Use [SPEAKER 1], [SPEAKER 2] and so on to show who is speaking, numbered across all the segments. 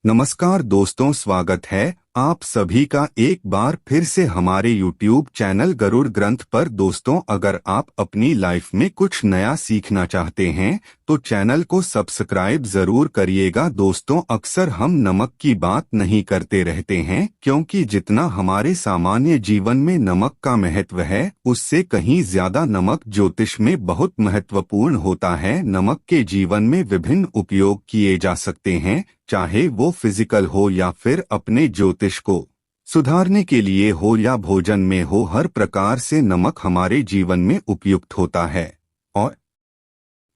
[SPEAKER 1] नमस्कार दोस्तों, स्वागत है आप सभी का एक बार फिर से हमारे YouTube चैनल गरुड़ ग्रंथ पर। दोस्तों, अगर आप अपनी लाइफ में कुछ नया सीखना चाहते हैं तो चैनल को सब्सक्राइब जरूर करिएगा। दोस्तों, अक्सर हम नमक की बात नहीं करते रहते हैं क्योंकि जितना हमारे सामान्य जीवन में नमक का महत्व है उससे कहीं ज्यादा नमक ज्योतिष में बहुत महत्वपूर्ण होता है। नमक के जीवन में विभिन्न उपयोग किए जा सकते हैं, चाहे वो फिजिकल हो या फिर अपने ज्योतिष को सुधारने के लिए हो या भोजन में हो। हर प्रकार से नमक हमारे जीवन में उपयुक्त होता है और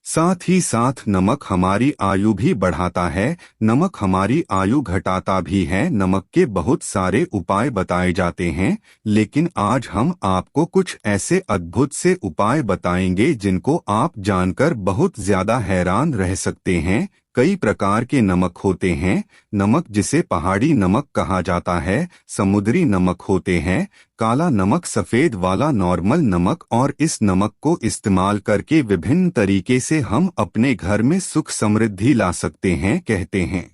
[SPEAKER 1] साथ ही साथ नमक हमारी आयु भी बढ़ाता है, नमक हमारी आयु घटाता भी है। नमक के बहुत सारे उपाय बताए जाते हैं, लेकिन आज हम आपको कुछ ऐसे अद्भुत से उपाय बताएंगे जिनको आप जानकर बहुत ज्यादा हैरान रह सकते हैं। कई प्रकार के नमक होते हैं। नमक जिसे पहाड़ी नमक कहा जाता है, समुद्री नमक होते हैं, काला नमक, सफेद वाला नॉर्मल नमक। और इस नमक को इस्तेमाल करके विभिन्न तरीके से हम अपने घर में सुख समृद्धि ला सकते हैं। कहते हैं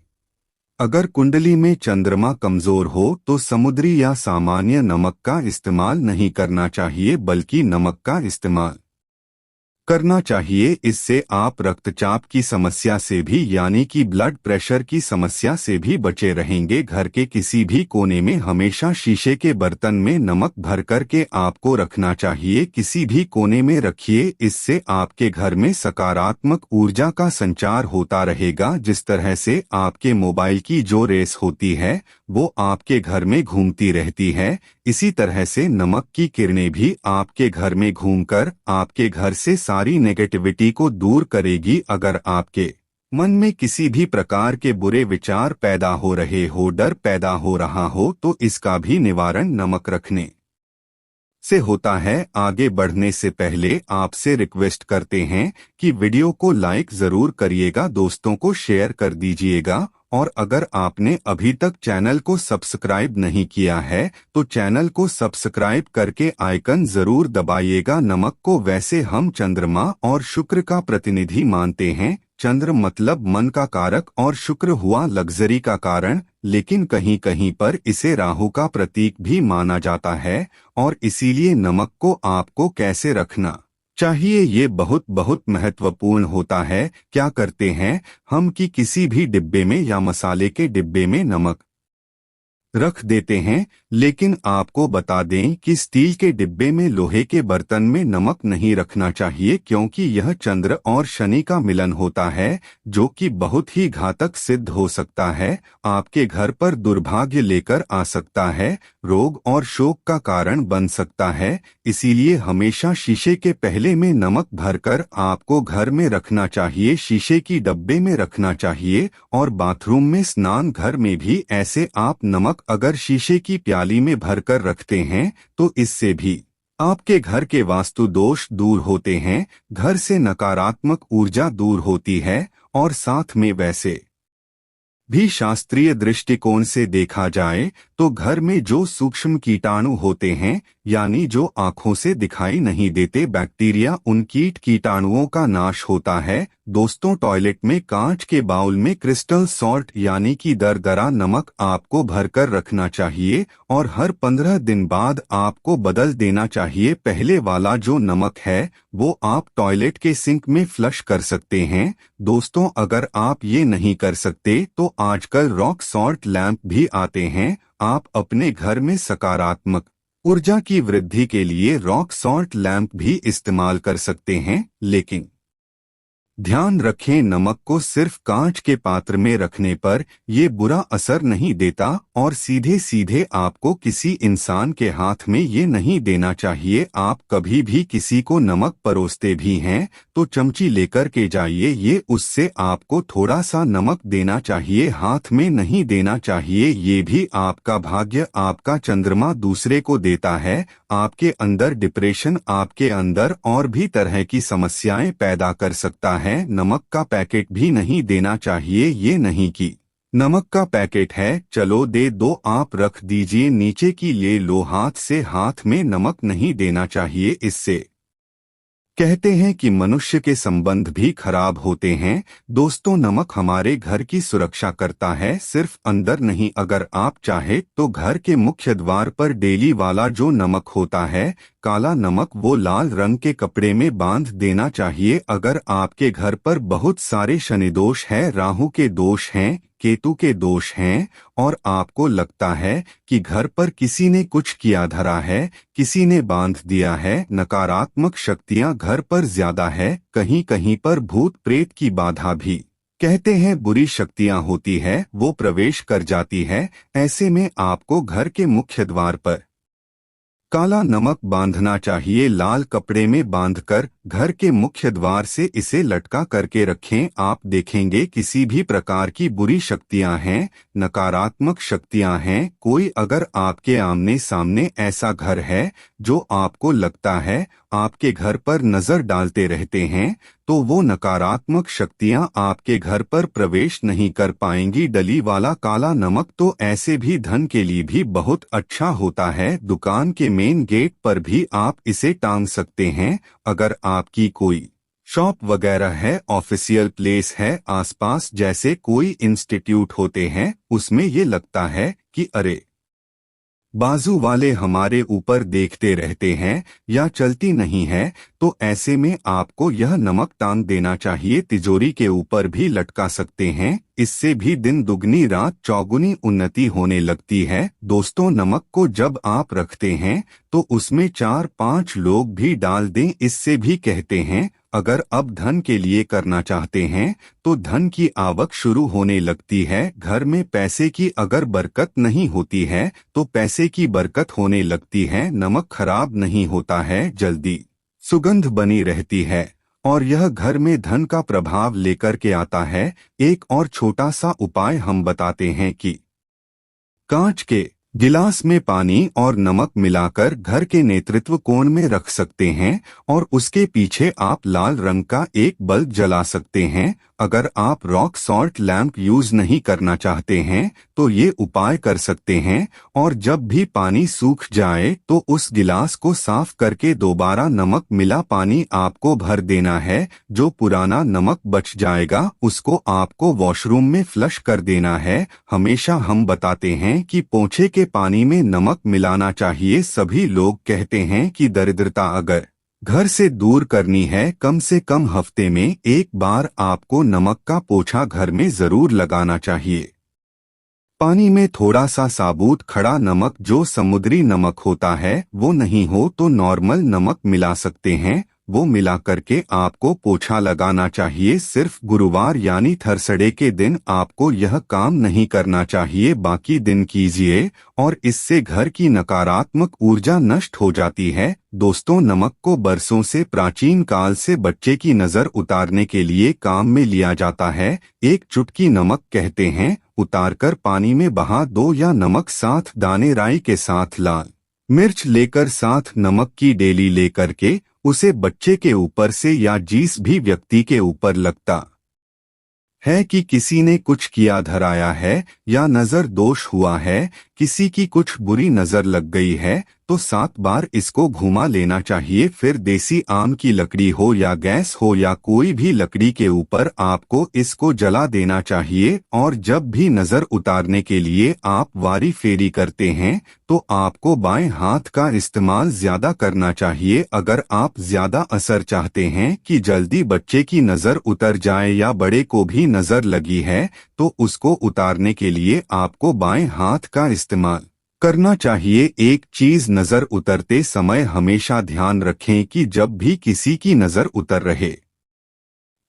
[SPEAKER 1] अगर कुंडली में चंद्रमा कमजोर हो तो समुद्री या सामान्य नमक का इस्तेमाल नहीं करना चाहिए, बल्कि नमक का इस्तेमाल करना चाहिए। इससे आप रक्तचाप की समस्या से भी यानी कि ब्लड प्रेशर की समस्या से भी बचे रहेंगे। घर के किसी भी कोने में हमेशा शीशे के बर्तन में नमक भर कर के आपको रखना चाहिए। किसी भी कोने में रखिए, इससे आपके घर में सकारात्मक ऊर्जा का संचार होता रहेगा। जिस तरह से आपके मोबाइल की जो रेस होती है वो आपके घर में घूमती रहती है, इसी तरह से नमक की किरणें भी आपके घर में घूमकर आपके घर से सारी नेगेटिविटी को दूर करेगी। अगर आपके मन में किसी भी प्रकार के बुरे विचार पैदा हो रहे हो, डर पैदा हो रहा हो, तो इसका भी निवारण नमक रखने से होता है। आगे बढ़ने से पहले आपसे रिक्वेस्ट करते हैं कि वीडियो को लाइक जरूर करिएगा, दोस्तों को शेयर कर दीजिएगा। और अगर आपने अभी तक चैनल को सब्सक्राइब नहीं किया है तो चैनल को सब्सक्राइब करके आइकन जरूर दबाइएगा। नमक को वैसे हम चंद्रमा और शुक्र का प्रतिनिधि मानते हैं। चंद्र मतलब मन का कारक और शुक्र हुआ लग्जरी का कारण, लेकिन कहीं कहीं पर इसे राहु का प्रतीक भी माना जाता है। और इसीलिए नमक को आपको कैसे रखना चाहिए ये बहुत बहुत महत्वपूर्ण होता है। क्या करते हैं हम कि किसी भी डिब्बे में या मसाले के डिब्बे में नमक रख देते हैं, लेकिन आपको बता दें कि स्टील के डिब्बे में, लोहे के बर्तन में नमक नहीं रखना चाहिए, क्योंकि यह चंद्र और शनि का मिलन होता है जो कि बहुत ही घातक सिद्ध हो सकता है। आपके घर पर दुर्भाग्य लेकर आ सकता है, रोग और शोक का कारण बन सकता है। इसीलिए हमेशा शीशे के पहले में नमक भरकर आपको घर में रखना चाहिए, शीशे की डब्बे में रखना चाहिए। और बाथरूम में, स्नान घर में भी ऐसे आप नमक अगर शीशे की प्याली में भरकर रखते हैं तो इससे भी आपके घर के वास्तु दोष दूर होते हैं, घर से नकारात्मक ऊर्जा दूर होती है। और साथ में वैसे भी शास्त्रीय दृष्टिकोण से देखा जाए तो घर में जो सूक्ष्म कीटाणु होते हैं, यानी जो आंखों से दिखाई नहीं देते बैक्टीरिया, उन कीटाणुओं का नाश होता है। दोस्तों, टॉयलेट में कांच के बाउल में क्रिस्टल सॉल्ट यानी कि दरदरा नमक आपको भरकर रखना चाहिए और हर 15 दिन बाद आपको बदल देना चाहिए। पहले वाला जो नमक है वो आप टॉयलेट के सिंक में फ्लश कर सकते हैं। दोस्तों, अगर आप ये नहीं कर सकते तो आजकल रॉक सॉल्ट लैंप भी आते हैं। आप अपने घर में सकारात्मक ऊर्जा की वृद्धि के लिए रॉक सॉल्ट लैंप भी इस्तेमाल कर सकते हैं, लेकिन ध्यान रखें नमक को सिर्फ कांच के पात्र में रखने पर ये बुरा असर नहीं देता और सीधे सीधे आपको किसी इंसान के हाथ में ये नहीं देना चाहिए। आप कभी भी किसी को नमक परोसते भी हैं तो चमची लेकर के जाइए, ये उससे आपको थोड़ा सा नमक देना चाहिए, हाथ में नहीं देना चाहिए। ये भी आपका भाग्य, आपका चंद्रमा दूसरे को देता है। आपके अंदर डिप्रेशन, आपके अंदर और भी तरह की समस्याएं पैदा कर सकता है। नमक का पैकेट भी नहीं देना चाहिए। ये नहीं कि नमक का पैकेट है, चलो दे दो, आप रख दीजिए नीचे की ले लो, हाथ से हाथ में नमक नहीं देना चाहिए। इससे कहते हैं कि मनुष्य के संबंध भी खराब होते हैं। दोस्तों, नमक हमारे घर की सुरक्षा करता है, सिर्फ अंदर नहीं। अगर आप चाहे तो घर के मुख्य द्वार पर डेली वाला जो नमक होता है, काला नमक, वो लाल रंग के कपड़े में बांध देना चाहिए। अगर आपके घर पर बहुत सारे शनि दोष है, राहु के दोष हैं, केतु के दोष हैं और आपको लगता है कि घर पर किसी ने कुछ किया धरा है, किसी ने बांध दिया है, नकारात्मक शक्तियां घर पर ज्यादा है, कहीं कहीं पर भूत प्रेत की बाधा भी कहते हैं बुरी शक्तियां होती है, वो प्रवेश कर जाती है, ऐसे में आपको घर के मुख्य द्वार पर काला नमक बांधना चाहिए। लाल कपड़े में बांधकर घर के मुख्य द्वार से इसे लटका करके रखें। आप देखेंगे किसी भी प्रकार की बुरी शक्तियां हैं, नकारात्मक शक्तियां हैं, कोई अगर आपके आमने सामने ऐसा घर है जो आपको लगता है आपके घर पर नजर डालते रहते हैं, तो वो नकारात्मक शक्तियां आपके घर पर प्रवेश नहीं कर पाएंगी। डली वाला काला नमक तो ऐसे भी धन के लिए भी बहुत अच्छा होता है। दुकान के मेन गेट पर भी आप इसे टांग सकते हैं। अगर आपकी कोई शॉप वगैरह है, ऑफिशियल प्लेस है आसपास, जैसे कोई इंस्टीट्यूट होते हैं, उसमें ये लगता है कि अरे बाजू वाले हमारे ऊपर देखते रहते हैं या चलती नहीं है, तो ऐसे में आपको यह नमक टांग देना चाहिए। तिजोरी के ऊपर भी लटका सकते हैं, इससे भी दिन दुगनी रात चौगुनी उन्नति होने लगती है। दोस्तों, नमक को जब आप रखते हैं तो उसमें 4-5 लोग भी डाल दें, इससे भी कहते हैं अगर अब धन के लिए करना चाहते हैं तो धन की आवक शुरू होने लगती है। घर में पैसे की अगर बरकत नहीं होती है तो पैसे की बरकत होने लगती है। नमक खराब नहीं होता है, जल्दी सुगंध बनी रहती है और यह घर में धन का प्रभाव लेकर के आता है। एक और छोटा सा उपाय हम बताते हैं कि कांच के गिलास में पानी और नमक मिलाकर घर के नेतृत्व कोण में रख सकते हैं और उसके पीछे आप लाल रंग का एक बल्ब जला सकते हैं। अगर आप रॉक सॉल्ट लैंप यूज नहीं करना चाहते हैं तो ये उपाय कर सकते हैं और जब भी पानी सूख जाए तो उस गिलास को साफ करके दोबारा नमक मिला पानी आपको भर देना है। जो पुराना नमक बच जाएगा उसको आपको वॉशरूम में फ्लश कर देना है। हमेशा हम बताते हैं कि पोंछे के पानी में नमक मिलाना चाहिए। सभी लोग कहते हैं कि दरिद्रता अगर घर से दूर करनी है, कम से कम हफ्ते में एक बार आपको नमक का पोछा घर में जरूर लगाना चाहिए। पानी में थोड़ा सा साबुत खड़ा नमक, जो समुद्री नमक होता है, वो नहीं हो तो नॉर्मल नमक मिला सकते हैं। वो मिला करके आपको पोछा लगाना चाहिए। सिर्फ गुरुवार यानी थर्सडे के दिन आपको यह काम नहीं करना चाहिए, बाकी दिन कीजिए और इससे घर की नकारात्मक ऊर्जा नष्ट हो जाती है। दोस्तों, नमक को बरसों से प्राचीन काल से बच्चे की नजर उतारने के लिए काम में लिया जाता है। एक चुटकी नमक कहते हैं उतारकर पानी में बहा दो या नमक 7 दाने राई के साथ लाल मिर्च लेकर 7 नमक की डेली लेकर के उसे बच्चे के ऊपर से या जिस भी व्यक्ति के ऊपर लगता है कि किसी ने कुछ किया धराया है या नजर दोष हुआ है, किसी की कुछ बुरी नजर लग गई है, तो 7 बार इसको घुमा लेना चाहिए। फिर देसी आम की लकड़ी हो या गैस हो या कोई भी लकड़ी के ऊपर आपको इसको जला देना चाहिए और जब भी नजर उतारने के लिए आप वारी फेरी करते हैं तो आपको बाएं हाथ का इस्तेमाल ज्यादा करना चाहिए। अगर आप ज्यादा असर चाहते हैं कि जल्दी बच्चे की नजर उतर जाए या बड़े को भी नजर लगी है तो उसको उतारने के लिए आपको बाएं हाथ का इस्तेमाल करना चाहिए। एक चीज नजर उतरते समय हमेशा ध्यान रखें कि जब भी किसी की नजर उतर रहे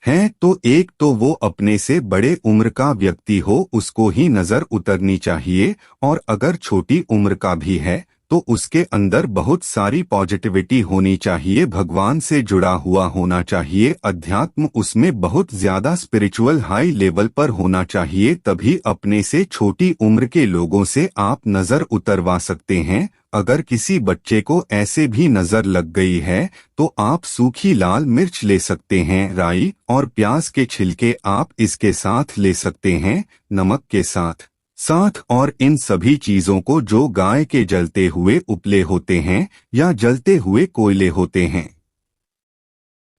[SPEAKER 1] हैं तो एक तो वो अपने से बड़े उम्र का व्यक्ति हो, उसको ही नजर उतरनी चाहिए, और अगर छोटी उम्र का भी है तो उसके अंदर बहुत सारी पॉजिटिविटी होनी चाहिए, भगवान से जुड़ा हुआ होना चाहिए, अध्यात्म उसमें बहुत ज्यादा स्पिरिचुअल हाई लेवल पर होना चाहिए। तभी अपने से छोटी उम्र के लोगों से आप नजर उतरवा सकते हैं। अगर किसी बच्चे को ऐसे भी नजर लग गई है तो आप सूखी लाल मिर्च ले सकते हैं, राई और प्याज के छिलके आप इसके साथ ले सकते हैं, नमक के साथ और इन सभी चीजों को जो गाय के जलते हुए उपले होते हैं या जलते हुए कोयले होते हैं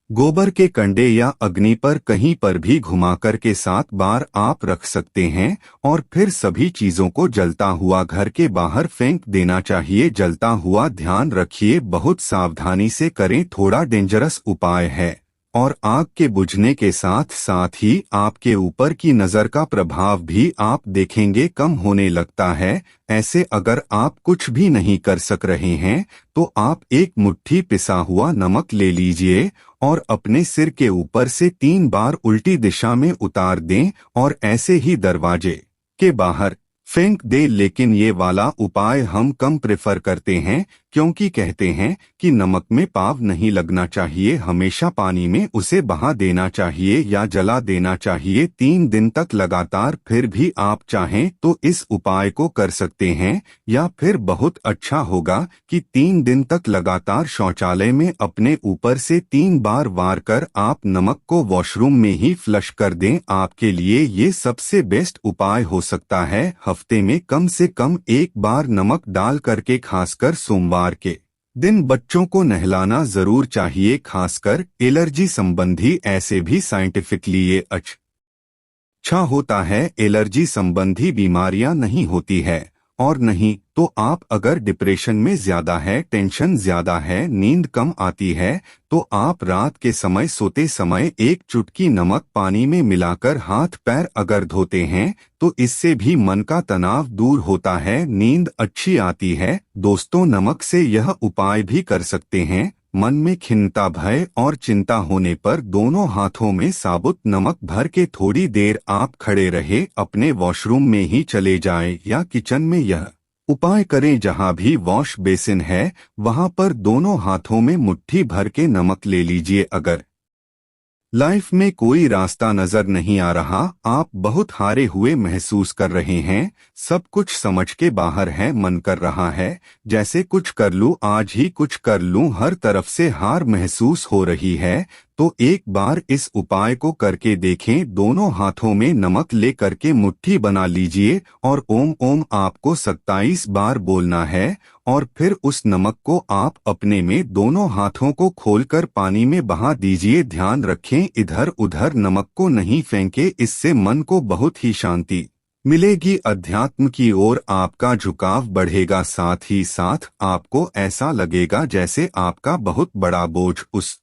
[SPEAKER 1] गोबर के कंडे या अग्नि पर कहीं पर भी घुमाकर के 7 बार आप रख सकते हैं और फिर सभी चीजों को जलता हुआ घर के बाहर फेंक देना चाहिए। जलता हुआ ध्यान रखिए, बहुत सावधानी से करें, थोड़ा डेंजरस उपाय है और आग के बुझने के साथ साथ ही आपके ऊपर की नजर का प्रभाव भी आप देखेंगे कम होने लगता है। ऐसे अगर आप कुछ भी नहीं कर सक रहे हैं तो आप एक मुट्ठी पिसा हुआ नमक ले लीजिए और अपने सिर के ऊपर से 3 बार उल्टी दिशा में उतार दें और ऐसे ही दरवाजे के बाहर फेंक दे। लेकिन ये वाला उपाय हम कम प्रेफर करते हैं क्योंकि कहते हैं कि नमक में पाव नहीं लगना चाहिए, हमेशा पानी में उसे बहा देना चाहिए या जला देना चाहिए 3 दिन तक लगातार। फिर भी आप चाहें तो इस उपाय को कर सकते हैं या फिर बहुत अच्छा होगा कि 3 दिन तक लगातार शौचालय में अपने ऊपर से 3 बार वार कर आप नमक को वॉशरूम में ही फ्लश कर दें। आपके लिए ये सबसे बेस्ट उपाय हो सकता है। हफ्ते में कम से कम 1 बार नमक डाल करके, खासकर सोमवार के दिन बच्चों को नहलाना जरूर चाहिए, खासकर एलर्जी संबंधी। ऐसे भी साइंटिफिकली ये अच्छा होता है, एलर्जी संबंधी बीमारियां नहीं होती है। और नहीं तो आप अगर डिप्रेशन में ज्यादा है, टेंशन ज्यादा है, नींद कम आती है, तो आप रात के समय सोते समय 1 चुटकी नमक पानी में मिलाकर हाथ पैर अगर धोते हैं तो इससे भी मन का तनाव दूर होता है, नींद अच्छी आती है। दोस्तों, नमक से यह उपाय भी कर सकते हैं। मन में खिन्नता, भय और चिंता होने पर दोनों हाथों में साबुत नमक भर के थोड़ी देर आप खड़े रहे, अपने वॉशरूम में ही चले जाएं या किचन में यह उपाय करें। जहां भी वॉश बेसिन है वहां पर दोनों हाथों में मुट्ठी भर के नमक ले लीजिए। अगर लाइफ में कोई रास्ता नजर नहीं आ रहा, आप बहुत हारे हुए महसूस कर रहे हैं, सब कुछ समझ के बाहर है, मन कर रहा है जैसे कुछ कर लूं, आज ही कुछ कर लूं, हर तरफ से हार महसूस हो रही है, तो एक बार इस उपाय को करके देखें। दोनों हाथों में नमक ले करके मुट्ठी बना लीजिए और ओम ओम आपको 27 बार बोलना है और फिर उस नमक को आप अपने में दोनों हाथों को खोलकर पानी में बहा दीजिए। ध्यान रखें, इधर उधर नमक को नहीं फेंके, इससे मन को बहुत ही शांति मिलेगी, अध्यात्म की ओर आपका झुकाव बढ़ेगा। साथ ही साथ आपको ऐसा लगेगा जैसे आपका बहुत बड़ा बोझ उस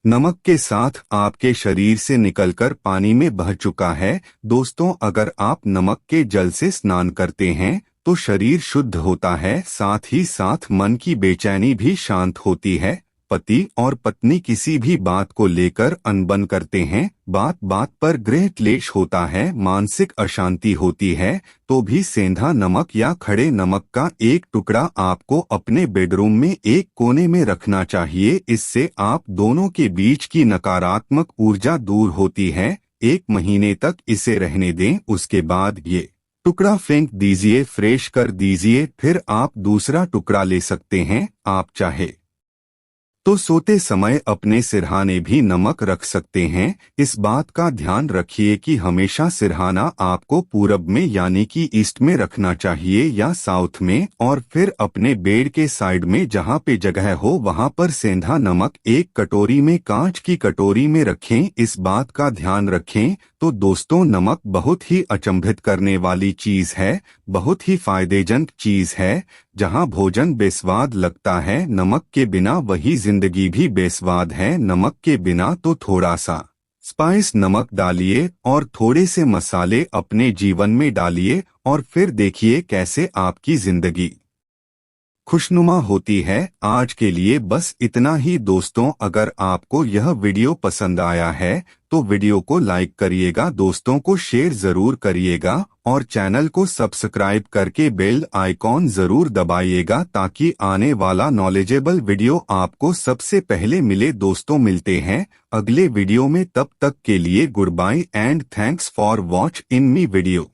[SPEAKER 1] नमक के साथ आपके शरीर से निकलकर पानी में बह चुका है। दोस्तों, अगर आप नमक के जल से स्नान करते हैं तो शरीर शुद्ध होता है, साथ ही साथ मन की बेचैनी भी शांत होती है। पति और पत्नी किसी भी बात को लेकर अनबन करते हैं, बात बात पर गृह क्लेश होता है, मानसिक अशांति होती है, तो भी सेंधा नमक या खड़े नमक का 1 टुकड़ा आपको अपने बेडरूम में एक कोने में रखना चाहिए। इससे आप दोनों के बीच की नकारात्मक ऊर्जा दूर होती है। 1 महीने तक इसे रहने दें, उसके बाद ये टुकड़ा फेंक दीजिए, फ्रेश कर दीजिए, फिर आप दूसरा टुकड़ा ले सकते हैं। आप चाहे तो सोते समय अपने सिरहाने भी नमक रख सकते हैं। इस बात का ध्यान रखिए कि हमेशा सिरहाना आपको पूरब में यानी कि ईस्ट में रखना चाहिए या साउथ में, और फिर अपने बेड के साइड में जहां पे जगह हो वहां पर सेंधा नमक 1 कटोरी में, कांच की कटोरी में रखें। इस बात का ध्यान रखें। तो दोस्तों, नमक बहुत ही अचंभित करने वाली चीज है, बहुत ही फायदेजनक चीज है। जहां भोजन बेस्वाद लगता है, नमक के बिना वही जिंदगी भी बेस्वाद है। नमक के बिना तो थोड़ा सा स्पाइस नमक डालिए और थोड़े से मसाले अपने जीवन में डालिए और फिर देखिए कैसे आपकी जिंदगी खुशनुमा होती है। आज के लिए बस इतना ही दोस्तों। अगर आपको यह वीडियो पसंद आया है तो वीडियो को लाइक करिएगा, दोस्तों को शेयर जरूर करिएगा और चैनल को सब्सक्राइब करके बेल आइकॉन जरूर दबाइएगा ताकि आने वाला नॉलेजेबल वीडियो आपको सबसे पहले मिले। दोस्तों, मिलते हैं अगले वीडियो में, तब तक के लिए good bye and thanks for watching me video.